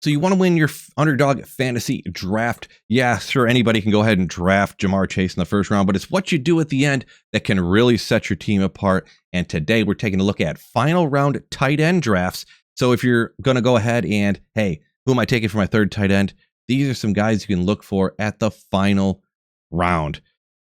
So you want to win your Underdog fantasy draft. Yeah, sure, anybody can go ahead and draft Jamar Chase in the first round, but it's what you do at the end that can really set your team apart. And today we're taking a look at final round tight end drafts. So if you're going to go ahead and, hey, who am I taking for my third tight end? These are some guys you can look for at the final round.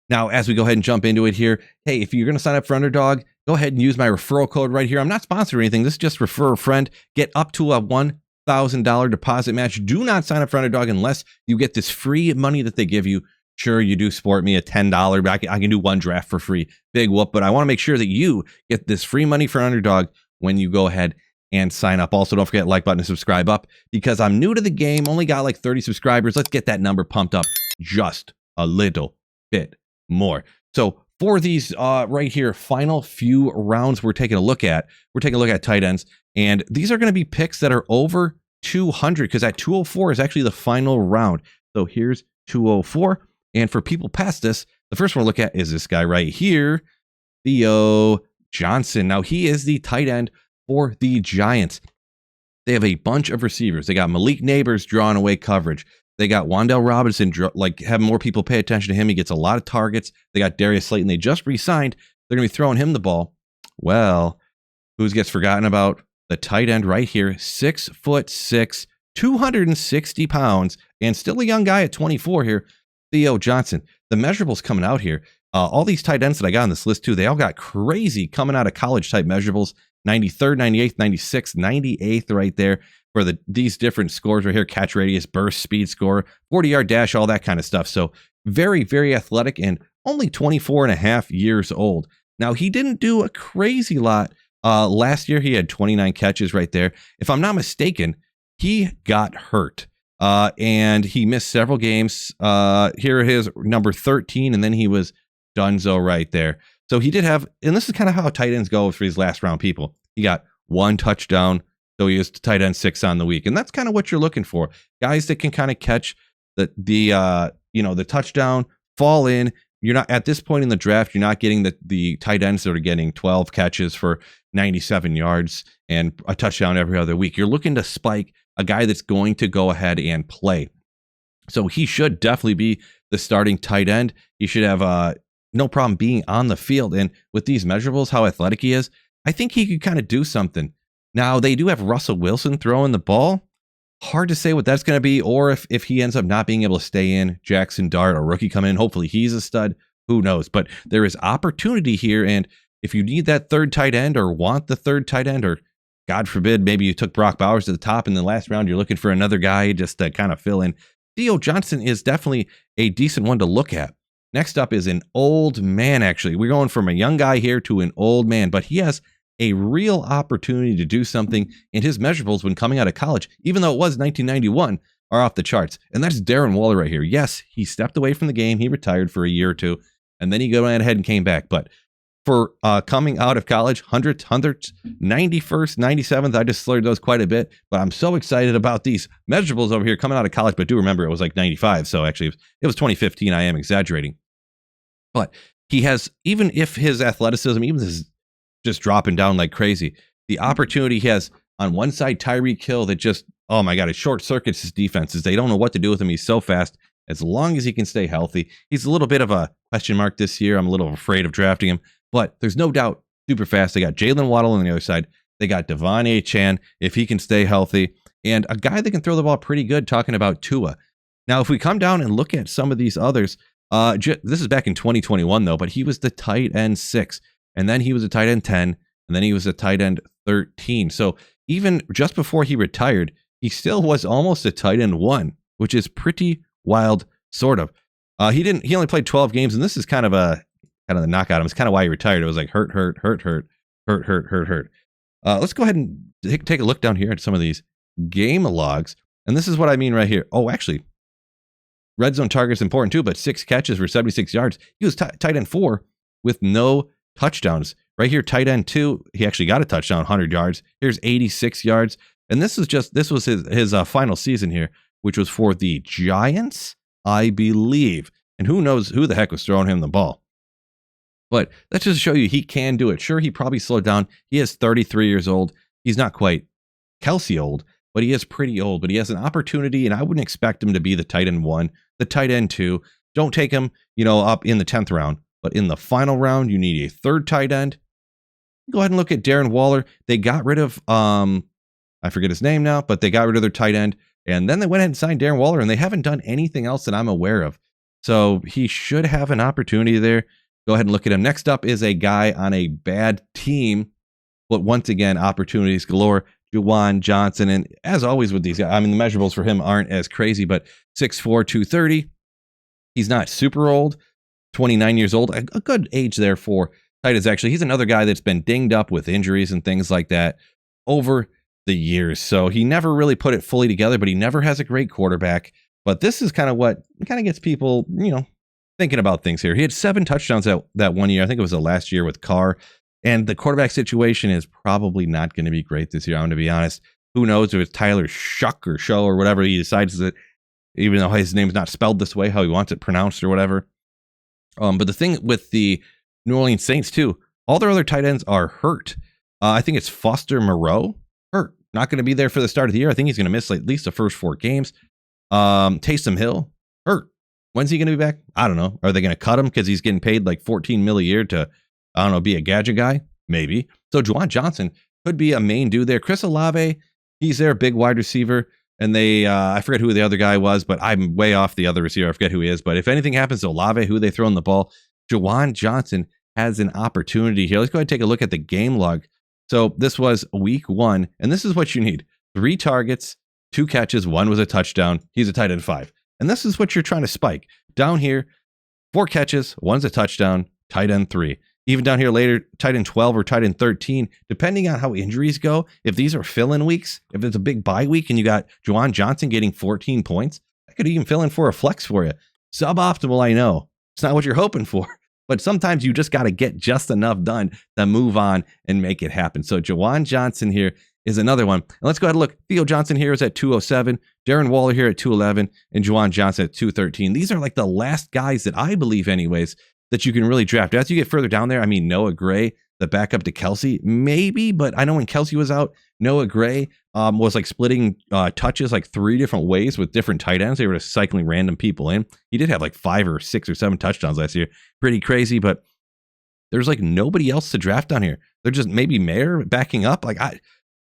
Now, as we go ahead and jump into it here, hey, if you're going to sign up for Underdog, go ahead and use my referral code right here. I'm not sponsored or anything. This is just refer a friend. Get up to a $1,000 deposit match. Do not sign up for Underdog unless you get this free money that they give you. Sure, you do sport me a $10, but I can do one draft for free. Big whoop, but I want to make sure that you get this free money for Underdog when you go ahead and sign up. Also, don't forget like button and subscribe up because I'm new to the game. Only got like 30 subscribers. Let's get that number pumped up just a little bit more. So for these right here, final few rounds we're taking a look at tight ends. And these are going to be picks that are over 200 because at 204 is actually the final round. So here's 204. And for people past this, the first one to look at is this guy right here, Theo Johnson. Now he is the tight end for the Giants. They have a bunch of receivers. They got Malik Neighbors drawing away coverage. They got Wan'Dale Robinson, like having more people pay attention to him. He gets a lot of targets. They got Darius Slayton. They just re-signed. They're going to be throwing him the ball. Well, who gets forgotten about? The tight end right here, 6'6", 260 pounds, and still a young guy at 24 here, Theo Johnson. The measurables coming out here. All these tight ends that I got on this list too, they all got crazy coming out of college type measurables. 93rd, 98th, 96th, 98th right there for these different scores right here, catch radius, burst, speed score, 40-yard dash, all that kind of stuff. So very, very athletic and only 24 and a half years old. Now, he didn't do a crazy lot. Last year, he had 29 catches right there. If I'm not mistaken, he got hurt and he missed several games. Here is number 13, and then he was donezo right there. So he did have, and this is kind of how tight ends go for these last round people. He got one touchdown, so he is tight end 6 on the week, and that's kind of what you're looking for. Guys that can kind of catch the touchdown, fall in. You're not at this point in the draft. You're not getting the tight ends that are getting 12 catches for 97 yards and a touchdown every other week. You're looking to spike a guy that's going to go ahead and play. So he should definitely be the starting tight end. He should have no problem being on the field. And with these measurables, how athletic he is, I think he could kind of do something. Now, they do have Russell Wilson throwing the ball. Hard to say what that's going to be, or if he ends up not being able to stay in. Jackson Dart, a rookie, come in. Hopefully he's a stud. Who knows? But there is opportunity here. And if you need that third tight end or want the third tight end, or God forbid, maybe you took Brock Bowers to the top in the last round, you're looking for another guy just to kind of fill in. Theo Johnson is definitely a decent one to look at. Next up is an old man, actually. We're going from a young guy here to an old man, but he has a real opportunity to do something, and his measurables when coming out of college, even though it was 1991, are off the charts. And that's Darren Waller right here. Yes, he stepped away from the game. He retired for a year or two, and then he went ahead and came back. But for coming out of college, 100th, 91st, 97th, I just slurred those quite a bit, but I'm so excited about these measurables over here coming out of college. But do remember, it was like 95, so actually it was 2015. I am exaggerating. But he has, even if his athleticism, even this is just dropping down like crazy, the opportunity he has on one side, Tyreek Hill, that just, oh my God, it short circuits his defenses. They don't know what to do with him. He's so fast. As long as he can stay healthy, he's a little bit of a question mark this year. I'm a little afraid of drafting him, but there's no doubt super fast. They got Jalen Waddle on the other side. They got Devon Achane, if he can stay healthy, and a guy that can throw the ball pretty good, talking about Tua. Now, if we come down and look at some of these others, this is back in 2021, though, but he was the tight end 6, and then he was a tight end 10, and then he was a tight end 13. So even just before he retired, he still was almost a tight end 1, which is pretty wild, sort of. He only played 12 games, and this is kind of the knockout. It's kind of why he retired. It was like hurt. Let's go ahead and take a look down here at some of these game logs, and this is what I mean right here. Oh, actually, red zone target is important too, but 6 catches for 76 yards. He was tight end 4 with no touchdowns. Right here, tight end 2, he actually got a touchdown, 100 yards. Here's 86 yards. And this was his final season here, which was for the Giants, I believe. And who knows who the heck was throwing him the ball. But that's just to show you he can do it. Sure, he probably slowed down. He is 33 years old. He's not quite Kelsey old, but he is pretty old. But he has an opportunity, and I wouldn't expect him to be the tight end 1, the tight end 2. Don't take him, up in the 10th round. But in the final round, you need a third tight end. Go ahead and look at Darren Waller. They got rid of, I forget his name now, but they got rid of their tight end. And then they went ahead and signed Darren Waller, and they haven't done anything else that I'm aware of. So he should have an opportunity there. Go ahead and look at him. Next up is a guy on a bad team, but once again, opportunities galore. Juwan Johnson. And as always with these guys, I mean, the measurables for him aren't as crazy, but 6'4", 230. He's not super old, 29 years old. A good age there for tight ends, actually. He's another guy that's been dinged up with injuries and things like that over the years. So he never really put it fully together, but he never has a great quarterback. But this is kind of what kind of gets people, thinking about things here. He had 7 touchdowns that 1 year. I think it was the last year with Carr. And the quarterback situation is probably not going to be great this year. I'm going to be honest. Who knows if it's Tyler Shuck or Show or whatever he decides that, even though his name's not spelled this way, how he wants it pronounced or whatever. But the thing with the New Orleans Saints too, all their other tight ends are hurt. I think it's Foster Moreau, hurt. Not going to be there for the start of the year. I think he's going to miss at least the first 4 games. Taysom Hill, hurt. When's he going to be back? I don't know. Are they going to cut him because he's getting paid like $14 million a year to, I don't know, be a gadget guy? Maybe. So Juwan Johnson could be a main dude there. Chris Olave, he's their big wide receiver. And they, I forget who the other guy was, but I'm way off the other receiver. I forget who he is. But if anything happens to Olave, who they throw in the ball, Juwan Johnson has an opportunity here. Let's go ahead and take a look at the game log. So this was week 1, and this is what you need. 3 targets, 2 catches, 1 was a touchdown. He's a tight end 5. And this is what you're trying to spike. Down here, 4 catches, 1's a touchdown, tight end 3. Even down here later, tight end 12 or tight end 13, depending on how injuries go, if these are fill-in weeks, if it's a big bye week and you got Juwan Johnson getting 14 points, that could even fill in for a flex for you. Suboptimal, I know. It's not what you're hoping for. But sometimes you just got to get just enough done to move on and make it happen. So Juwan Johnson here is another one. And let's go ahead and look. Theo Johnson here is at 207. Darren Waller here at 211. And Juwan Johnson at 213. These are like the last guys that I believe anyways that you can really draft. As you get further down there, I mean, Noah Gray, the backup to Kelsey, maybe. But I know when Kelsey was out, Noah Gray was like splitting touches like 3 different ways with different tight ends. They were just cycling random people in. He did have like 5 or 6 or 7 touchdowns last year. Pretty crazy, but there's like nobody else to draft on here. They're just maybe Mayer backing up.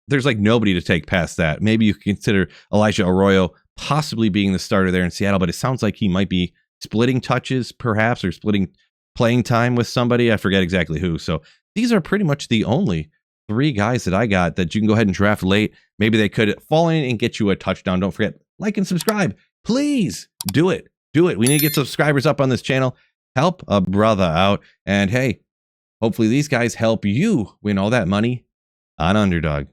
There's like nobody to take past that. Maybe you can consider Elijah Arroyo possibly being the starter there in Seattle, but it sounds like he might be splitting touches perhaps, or splitting playing time with somebody. I forget exactly who. So these are pretty much the only 3 guys that I got that you can go ahead and draft late. Maybe they could fall in and get you a touchdown. Don't forget, like and subscribe. Please do it. Do it. We need to get subscribers up on this channel. Help a brother out. And hey, hopefully these guys help you win all that money on Underdog.